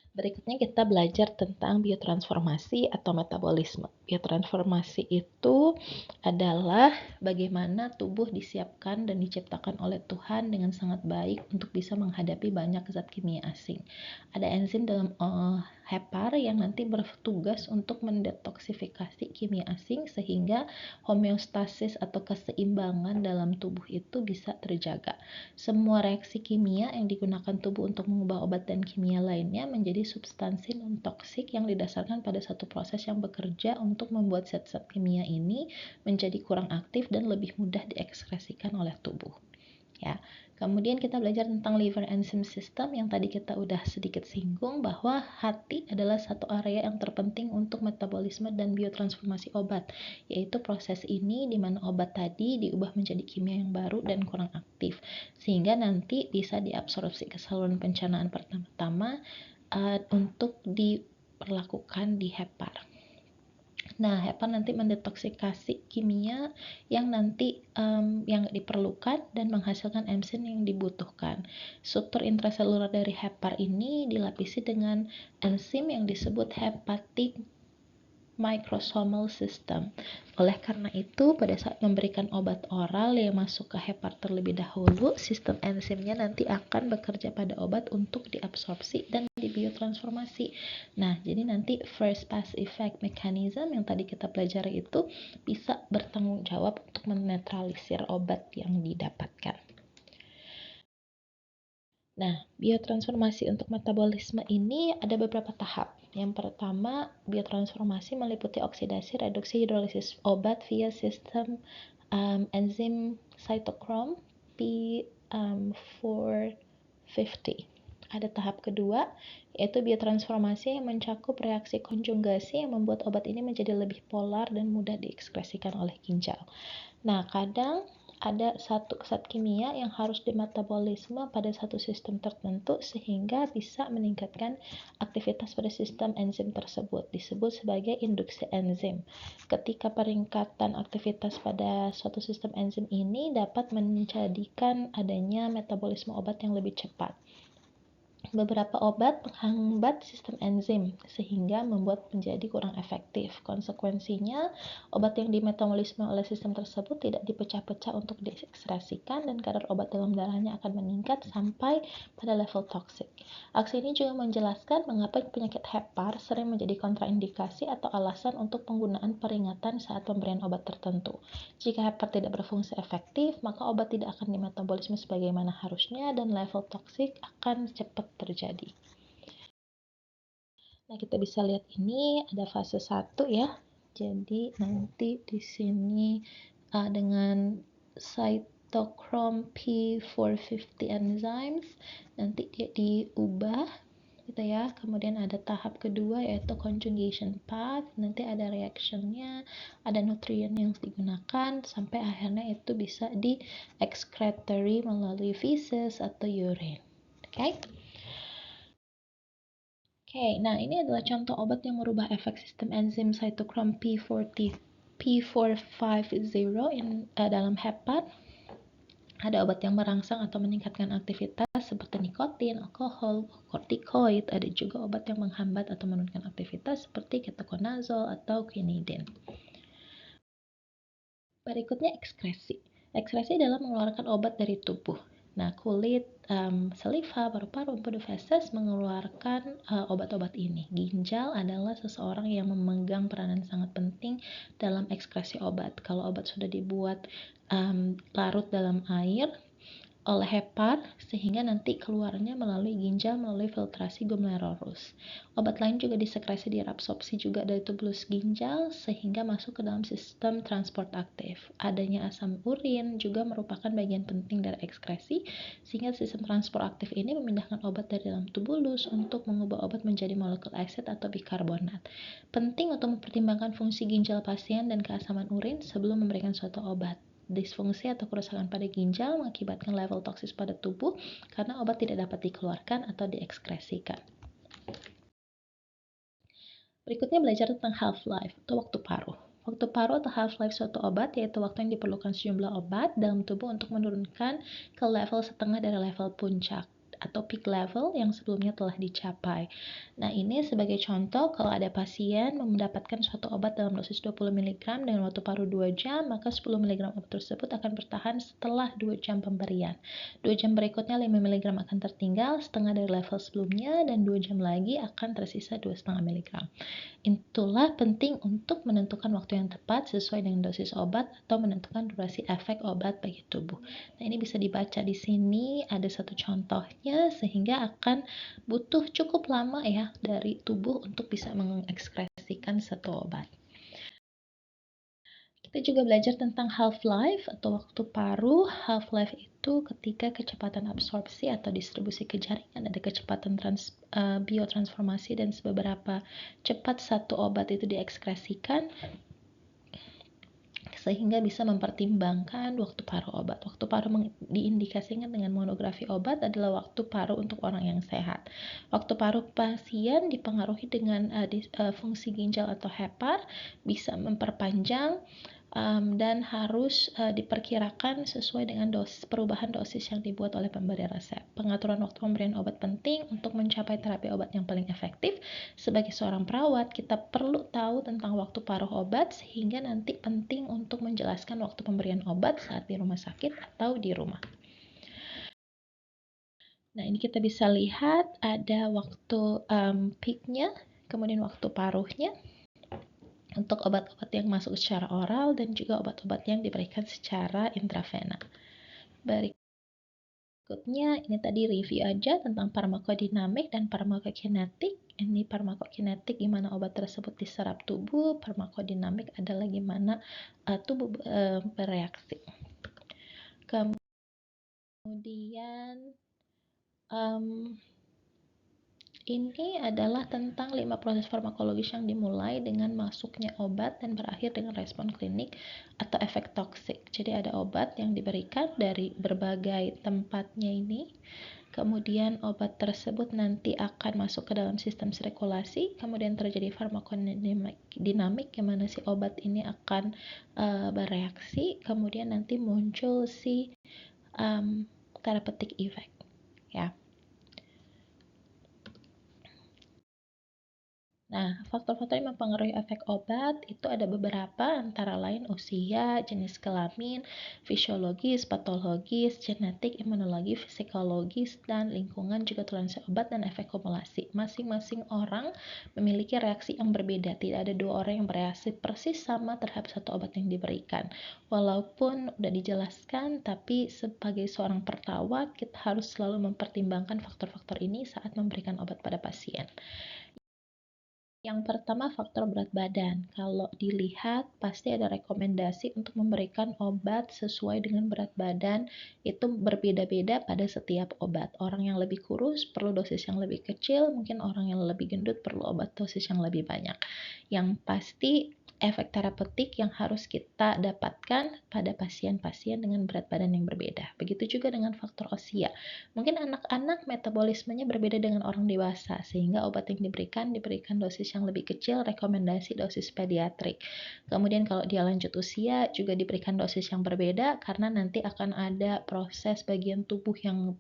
Berikutnya kita belajar tentang biotransformasi atau metabolisme. Biotransformasi itu adalah bagaimana tubuh disiapkan dan diciptakan oleh Tuhan dengan sangat baik untuk bisa menghadapi banyak zat kimia asing. Ada enzim dalam hepar yang nanti bertugas untuk mendetoksifikasi kimia asing sehingga homeostasis atau keseimbangan dalam tubuh itu bisa terjaga. Semua reaksi kimia yang digunakan tubuh untuk mengubah obat dan kimia lainnya menjadi substansi non-toksik yang didasarkan pada satu proses yang bekerja untuk membuat zat-zat kimia ini menjadi kurang aktif dan lebih mudah diekspresikan oleh tubuh. Ya. Kemudian kita belajar tentang liver enzyme system yang tadi kita udah sedikit singgung bahwa hati adalah satu area yang terpenting untuk metabolisme dan biotransformasi obat, yaitu proses ini di mana obat tadi diubah menjadi kimia yang baru dan kurang aktif, sehingga nanti bisa diabsorpsi ke saluran pencernaan pertama-tama untuk diperlakukan di hepar. Nah, hepar nanti mendetoksikasi kimia yang nanti yang diperlukan dan menghasilkan enzim yang dibutuhkan. Struktur intraseluler dari hepar ini dilapisi dengan enzim yang disebut hepatic microsomal system. Oleh karena itu, pada saat memberikan obat oral yang masuk ke hepar terlebih dahulu, sistem enzimnya nanti akan bekerja pada obat untuk diabsorpsi dan dibiotransformasi. Nah, jadi nanti first pass effect mechanism yang tadi kita pelajari itu bisa bertanggung jawab untuk menetralisir obat yang didapatkan. Nah, biotransformasi untuk metabolisme ini ada beberapa tahap. Yang pertama, biotransformasi meliputi oksidasi, reduksi, hidrolisis obat via sistem enzim cytochrome P450. Ada tahap kedua, yaitu biotransformasi yang mencakup reaksi konjugasi yang membuat obat ini menjadi lebih polar dan mudah diekspresikan oleh ginjal. Nah, kadang ada satu zat kimia yang harus dimetabolisme pada satu sistem tertentu sehingga bisa meningkatkan aktivitas pada sistem enzim tersebut, disebut sebagai induksi enzim. Ketika peningkatan aktivitas pada suatu sistem enzim ini dapat menjadikan adanya metabolisme obat yang lebih cepat. Beberapa obat menghambat sistem enzim sehingga membuat menjadi kurang efektif. Konsekuensinya, obat yang dimetabolisme oleh sistem tersebut tidak dipecah-pecah untuk diekskresikan dan kadar obat dalam darahnya akan meningkat sampai pada level toksik. Aksi ini juga menjelaskan mengapa penyakit hepar sering menjadi kontraindikasi atau alasan untuk penggunaan peringatan saat pemberian obat tertentu. Jika hepar tidak berfungsi efektif, maka obat tidak akan dimetabolisme sebagaimana harusnya dan level toksik akan cepat terjadi. Nah, kita bisa lihat ini ada fase 1 ya. Jadi nanti di sini dengan cytochrome P450 enzymes nanti dia diubah gitu ya. Kemudian ada tahap kedua yaitu conjugation path, nanti ada reactionnya, ada nutrien yang digunakan sampai akhirnya itu bisa di excretory melalui feces atau urine. Oke. Nah ini adalah contoh obat yang merubah efek sistem enzim cytochrome P450 dalam hepat. Ada obat yang merangsang atau meningkatkan aktivitas seperti nikotin, alkohol, kortikoid. Ada juga obat yang menghambat atau menurunkan aktivitas seperti ketoconazole atau quinidin. Berikutnya ekskresi. Ekskresi adalah mengeluarkan obat dari tubuh. Nah, kulit, saliva, paru-paru, empedu feses mengeluarkan obat-obat ini. Ginjal adalah seseorang yang memegang peranan sangat penting dalam ekskresi obat. Kalau obat sudah dibuat larut dalam air oleh hepar sehingga nanti keluarnya melalui ginjal melalui filtrasi glomerulus. Obat lain juga disekresi di absorpsi juga dari tubulus ginjal sehingga masuk ke dalam sistem transport aktif. Adanya asam urin juga merupakan bagian penting dari ekskresi sehingga sistem transport aktif ini memindahkan obat dari dalam tubulus untuk mengubah obat menjadi molekul asid atau bikarbonat. Penting untuk mempertimbangkan fungsi ginjal pasien dan keasaman urin sebelum memberikan suatu obat. Disfungsi atau kerusakan pada ginjal mengakibatkan level toksis pada tubuh karena obat tidak dapat dikeluarkan atau diekskresikan. Berikutnya belajar tentang half-life atau waktu paruh. Waktu paruh atau half-life suatu obat yaitu waktu yang diperlukan sejumlah obat dalam tubuh untuk menurunkan ke level setengah dari level puncak atau peak level yang sebelumnya telah dicapai. Nah, ini sebagai contoh kalau ada pasien mendapatkan suatu obat dalam dosis 20 mg dengan waktu paruh 2 jam, maka 10 mg obat tersebut akan bertahan setelah 2 jam pemberian. 2 jam berikutnya 5 mg akan tertinggal setengah dari level sebelumnya dan 2 jam lagi akan tersisa 2,5 mg. Itulah penting untuk menentukan waktu yang tepat sesuai dengan dosis obat atau menentukan durasi efek obat bagi tubuh. Nah, ini bisa dibaca di sini ada satu contohnya sehingga akan butuh cukup lama ya dari tubuh untuk bisa mengekspresikan satu obat. Kita juga belajar tentang half-life atau waktu paruh. Half-life itu ketika kecepatan absorpsi atau distribusi ke jaringan, ada kecepatan biotransformasi dan seberapa cepat satu obat itu diekskresikan sehingga bisa mempertimbangkan waktu paruh obat. Waktu paruh diindikasikan dengan monografi obat adalah waktu paruh untuk orang yang sehat. Waktu paruh pasien dipengaruhi dengan fungsi ginjal atau hepar, bisa memperpanjang dan harus diperkirakan sesuai dengan perubahan dosis yang dibuat oleh pemberi resep. Pengaturan waktu pemberian obat penting untuk mencapai terapi obat yang paling efektif. Sebagai seorang perawat, kita perlu tahu tentang waktu paruh obat sehingga nanti penting untuk menjelaskan waktu pemberian obat saat di rumah sakit atau di rumah. Nah, ini kita bisa lihat ada waktu peaknya, kemudian waktu paruhnya untuk obat-obat yang masuk secara oral dan juga obat-obat yang diberikan secara intravena. Berikutnya, ini tadi review aja tentang farmakodinamik dan farmakokinetik. Ini farmakokinetik gimana obat tersebut diserap tubuh, farmakodinamik adalah gimana tubuh bereaksi. Kemudian ini adalah tentang 5 proses farmakologis yang dimulai dengan masuknya obat dan berakhir dengan respon klinik atau efek toksik. Jadi ada obat yang diberikan dari berbagai tempatnya ini. Kemudian obat tersebut nanti akan masuk ke dalam sistem sirkulasi. Kemudian terjadi farmakodinamik gimana si obat ini akan bereaksi. Kemudian nanti muncul si therapeutic effect. Ya. Nah, faktor-faktor yang mempengaruhi efek obat itu ada beberapa, antara lain usia, jenis kelamin, fisiologis, patologis, genetik, imunologi, psikologis, dan lingkungan, juga toleransi obat dan efek kumulasi. Masing-masing orang memiliki reaksi yang berbeda. Tidak ada dua orang yang bereaksi persis sama terhadap satu obat yang diberikan. Walaupun udah dijelaskan, tapi sebagai seorang perawat, kita harus selalu mempertimbangkan faktor-faktor ini saat memberikan obat pada pasien. Yang pertama, faktor berat badan. Kalau dilihat, pasti ada rekomendasi untuk memberikan obat sesuai dengan berat badan. Itu berbeda-beda pada setiap obat. Orang yang lebih kurus perlu dosis yang lebih kecil, mungkin orang yang lebih gendut perlu obat dosis yang lebih banyak. Yang pasti, efek terapeutik yang harus kita dapatkan pada pasien-pasien dengan berat badan yang berbeda. Begitu juga dengan faktor usia. Mungkin anak-anak metabolismenya berbeda dengan orang dewasa, sehingga obat yang diberikan dosis yang lebih kecil, rekomendasi dosis pediatrik. Kemudian kalau dia lanjut usia, juga diberikan dosis yang berbeda, karena nanti akan ada proses bagian tubuh yang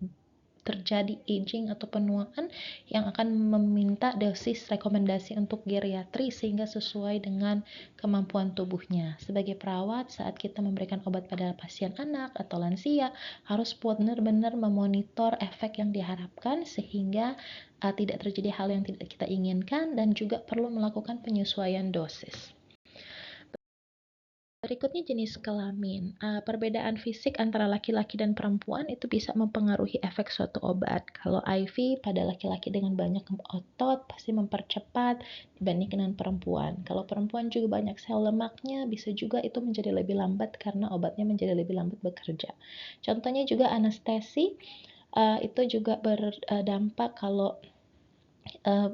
terjadi aging atau penuaan yang akan meminta dosis rekomendasi untuk geriatri sehingga sesuai dengan kemampuan tubuhnya. Sebagai perawat, saat kita memberikan obat pada pasien anak atau lansia, harus benar-benar memonitor efek yang diharapkan sehingga tidak terjadi hal yang tidak kita inginkan, dan juga perlu melakukan penyesuaian dosis. Berikutnya jenis kelamin. Perbedaan fisik antara laki-laki dan perempuan itu bisa mempengaruhi efek suatu obat. Kalau IV pada laki-laki dengan banyak otot pasti mempercepat dibanding dengan perempuan. Kalau perempuan juga banyak sel lemaknya, bisa juga itu menjadi lebih lambat karena obatnya menjadi lebih lambat bekerja. Contohnya juga anestesi, itu juga berdampak kalau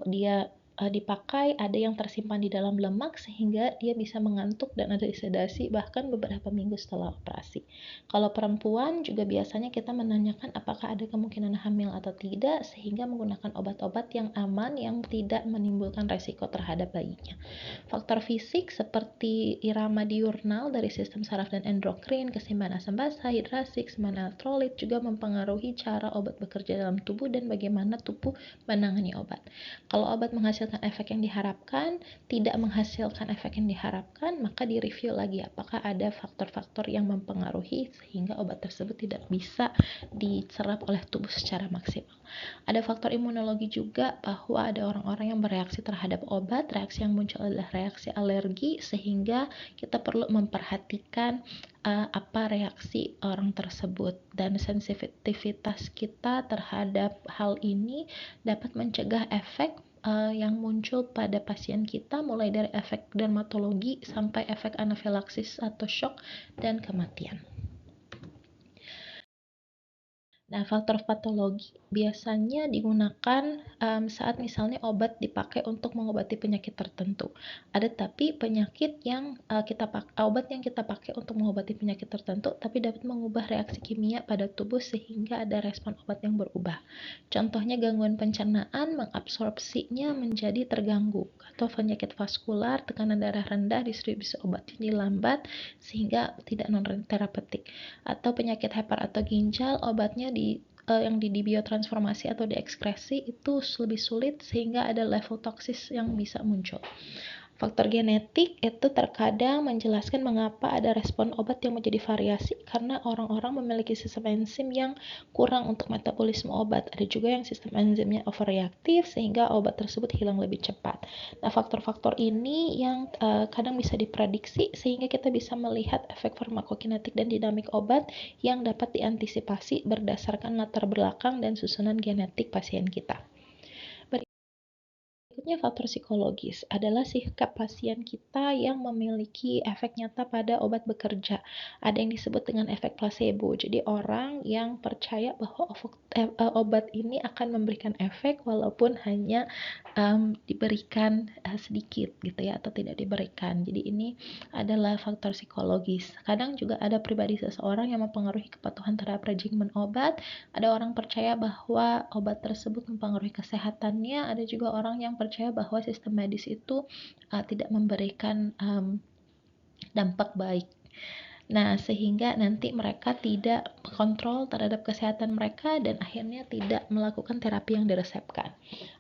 dia dipakai, ada yang tersimpan di dalam lemak sehingga dia bisa mengantuk dan ada sedasi bahkan beberapa minggu setelah operasi. Kalau perempuan juga biasanya kita menanyakan apakah ada kemungkinan hamil atau tidak, sehingga menggunakan obat-obat yang aman yang tidak menimbulkan resiko terhadap bayinya. Faktor fisik seperti irama diurnal dari sistem saraf dan endokrin, keseimbangan asam basa, hidrasi, keseimbangan elektrolit juga mempengaruhi cara obat bekerja dalam tubuh dan bagaimana tubuh menangani obat. Kalau obat menghasilkan efek yang diharapkan, tidak menghasilkan efek yang diharapkan, maka direview lagi apakah ada faktor-faktor yang mempengaruhi sehingga obat tersebut tidak bisa diserap oleh tubuh secara maksimal. Ada faktor imunologi juga, bahwa ada orang-orang yang bereaksi terhadap obat. Reaksi yang muncul adalah reaksi alergi, sehingga kita perlu memperhatikan apa reaksi orang tersebut, dan sensitivitas kita terhadap hal ini dapat mencegah efek yang muncul pada pasien kita, mulai dari efek dermatologi sampai efek anafilaksis atau shock dan kematian. Nah, faktor patologi biasanya digunakan saat misalnya obat dipakai untuk mengobati penyakit tertentu. Ada tapi penyakit yang obat yang kita pakai untuk mengobati penyakit tertentu, tapi dapat mengubah reaksi kimia pada tubuh sehingga ada respon obat yang berubah. Contohnya gangguan pencernaan, mengabsorpsinya menjadi terganggu, atau penyakit vaskular, tekanan darah rendah, distribusi obatnya lambat sehingga tidak non-terapeutik. Atau penyakit hepar atau ginjal, obatnya yang di biotransformasi atau diekskresi itu lebih sulit sehingga ada level toksis yang bisa muncul. Faktor genetik itu terkadang menjelaskan mengapa ada respon obat yang menjadi variasi, karena orang-orang memiliki sistem enzim yang kurang untuk metabolisme obat. Ada juga yang sistem enzimnya overreaktif sehingga obat tersebut hilang lebih cepat. Nah, faktor-faktor ini yang kadang bisa diprediksi sehingga kita bisa melihat efek farmakokinetik dan dinamik obat yang dapat diantisipasi berdasarkan latar belakang dan susunan genetik pasien kita. Berikutnya, faktor psikologis adalah sikap pasien kita yang memiliki efek nyata pada obat bekerja. Ada yang disebut dengan efek placebo. Jadi orang yang percaya bahwa obat ini akan memberikan efek walaupun hanya diberikan sedikit gitu ya, atau tidak diberikan. Jadi ini adalah faktor psikologis. Kadang juga ada pribadi seseorang yang mempengaruhi kepatuhan terhadap regimen obat. Ada orang percaya bahwa obat tersebut mempengaruhi kesehatannya. Ada juga orang yang percaya bahwa sistem medis itu tidak memberikan dampak baik. Nah, sehingga nanti mereka tidak kontrol terhadap kesehatan mereka dan akhirnya tidak melakukan terapi yang diresepkan.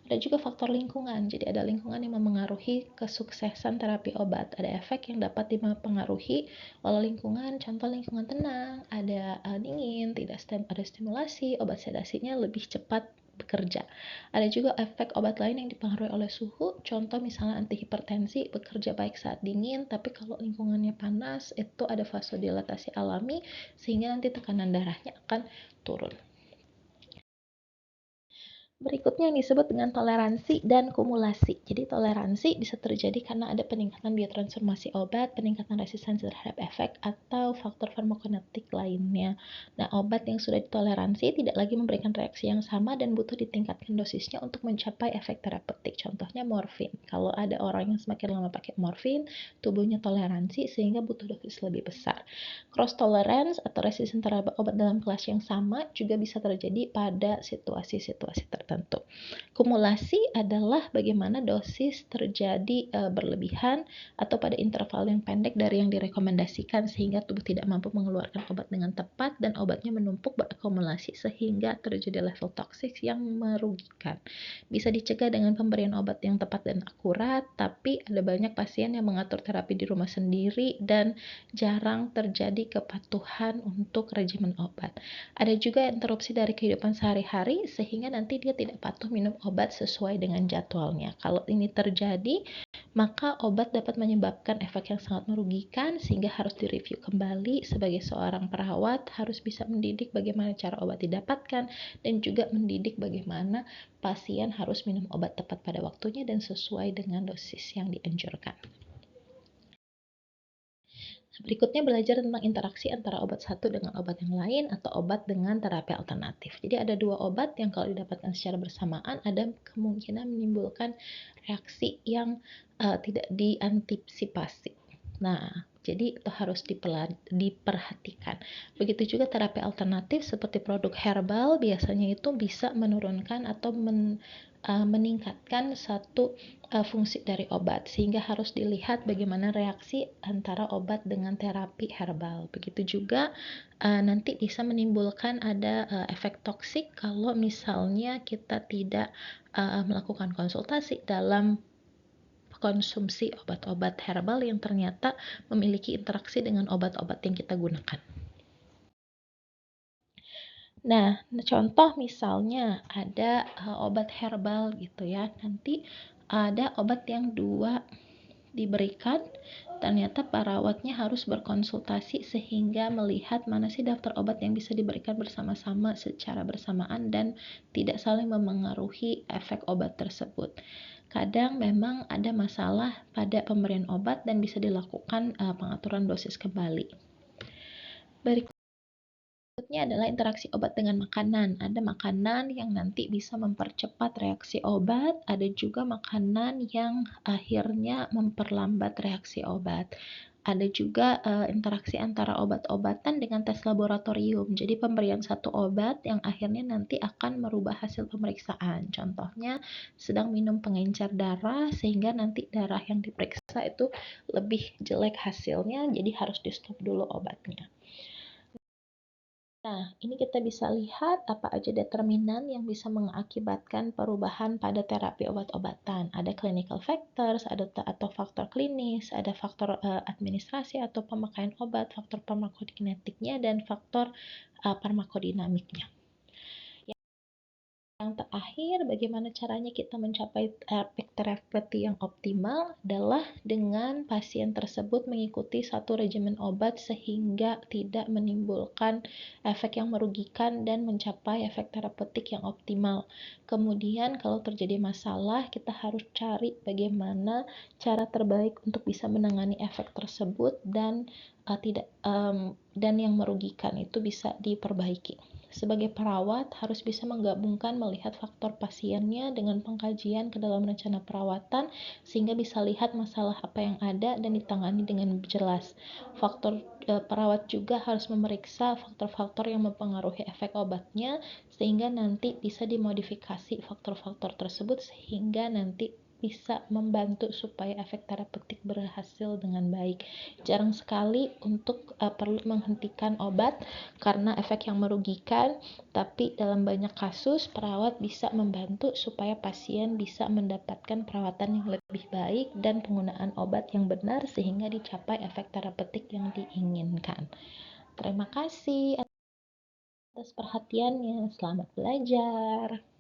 Ada juga faktor lingkungan, jadi ada lingkungan yang memengaruhi kesuksesan terapi obat. Ada efek yang dapat dipengaruhi oleh lingkungan, contoh lingkungan tenang, ada dingin, tidak ada stimulasi, obat sedasinya lebih cepat bekerja. Ada juga efek obat lain yang dipengaruhi oleh suhu, contoh misalnya antihipertensi bekerja baik saat dingin, tapi kalau lingkungannya panas itu ada vasodilatasi alami sehingga nanti tekanan darahnya akan turun. Berikutnya yang disebut dengan toleransi dan kumulasi. Jadi toleransi bisa terjadi karena ada peningkatan biotransformasi obat, peningkatan resistensi terhadap efek, atau faktor farmakokinetik lainnya. Nah, obat yang sudah ditoleransi tidak lagi memberikan reaksi yang sama dan butuh ditingkatkan dosisnya untuk mencapai efek terapeutik. Contohnya morfin. Kalau ada orang yang semakin lama pakai morfin, tubuhnya toleransi sehingga butuh dosis lebih besar. Cross tolerance atau resisten terhadap obat dalam kelas yang sama juga bisa terjadi pada situasi-situasi tertentu. Kumulasi adalah bagaimana dosis terjadi berlebihan atau pada interval yang pendek dari yang direkomendasikan sehingga tubuh tidak mampu mengeluarkan obat dengan tepat dan obatnya menumpuk berakumulasi sehingga terjadi level toksik yang merugikan. Bisa dicegah dengan pemberian obat yang tepat dan akurat, tapi ada banyak pasien yang mengatur terapi di rumah sendiri dan jarang terjadi kepatuhan untuk regimen obat. Ada juga interupsi dari kehidupan sehari-hari sehingga nanti dia tidak patuh minum obat sesuai dengan jadwalnya. Kalau ini terjadi, maka obat dapat menyebabkan efek yang sangat merugikan sehingga harus direview kembali. Sebagai seorang perawat harus bisa mendidik bagaimana cara obat didapatkan dan juga mendidik bagaimana pasien harus minum obat tepat pada waktunya dan sesuai dengan dosis yang dianjurkan. Berikutnya belajar tentang interaksi antara obat satu dengan obat yang lain atau obat dengan terapi alternatif. Jadi ada dua obat yang kalau didapatkan secara bersamaan ada kemungkinan menimbulkan reaksi yang tidak diantisipasi. Nah, jadi itu harus diperhatikan. Begitu juga terapi alternatif seperti produk herbal biasanya itu bisa menurunkan atau meningkatkan satu fungsi dari obat sehingga harus dilihat bagaimana reaksi antara obat dengan terapi herbal. Begitu juga nanti bisa menimbulkan ada efek toksik kalau misalnya kita tidak melakukan konsultasi dalam konsumsi obat-obat herbal yang ternyata memiliki interaksi dengan obat-obat yang kita gunakan. Nah, contoh misalnya ada obat herbal gitu ya. Nanti ada obat yang dua diberikan, ternyata perawatnya harus berkonsultasi sehingga melihat mana sih daftar obat yang bisa diberikan bersama-sama secara bersamaan dan tidak saling memengaruhi efek obat tersebut. Kadang memang ada masalah pada pemberian obat dan bisa dilakukan pengaturan dosis kembali. Berikutnya adalah interaksi obat dengan makanan. Ada makanan yang nanti bisa mempercepat reaksi obat, ada juga makanan yang akhirnya memperlambat reaksi obat. Ada juga interaksi antara obat-obatan dengan tes laboratorium. Jadi pemberian satu obat yang akhirnya nanti akan merubah hasil pemeriksaan. Contohnya sedang minum pengencer darah sehingga nanti darah yang diperiksa itu lebih jelek hasilnya, jadi harus di stop dulu obatnya. Nah, ini kita bisa lihat apa aja determinan yang bisa mengakibatkan perubahan pada terapi obat-obatan. Ada clinical factors, atau faktor klinis, ada faktor administrasi atau pemakaian obat, faktor farmakokinetiknya, dan faktor farmakodinamiknya. Yang terakhir, bagaimana caranya kita mencapai efek terapi yang optimal adalah dengan pasien tersebut mengikuti satu regimen obat sehingga tidak menimbulkan efek yang merugikan dan mencapai efek terapeutik yang optimal. Kemudian kalau terjadi masalah, kita harus cari bagaimana cara terbaik untuk bisa menangani efek tersebut dan dan yang merugikan itu bisa diperbaiki. Sebagai perawat harus bisa menggabungkan melihat faktor pasiennya dengan pengkajian ke dalam rencana perawatan sehingga bisa lihat masalah apa yang ada dan ditangani dengan jelas. Perawat juga harus memeriksa faktor-faktor yang mempengaruhi efek obatnya sehingga nanti bisa dimodifikasi faktor-faktor tersebut sehingga nanti bisa membantu supaya efek terapeutik berhasil dengan baik. Jarang sekali untuk perlu menghentikan obat karena efek yang merugikan, tapi dalam banyak kasus perawat bisa membantu supaya pasien bisa mendapatkan perawatan yang lebih baik dan penggunaan obat yang benar sehingga dicapai efek terapeutik yang diinginkan. Terima kasih atas perhatiannya. Selamat belajar.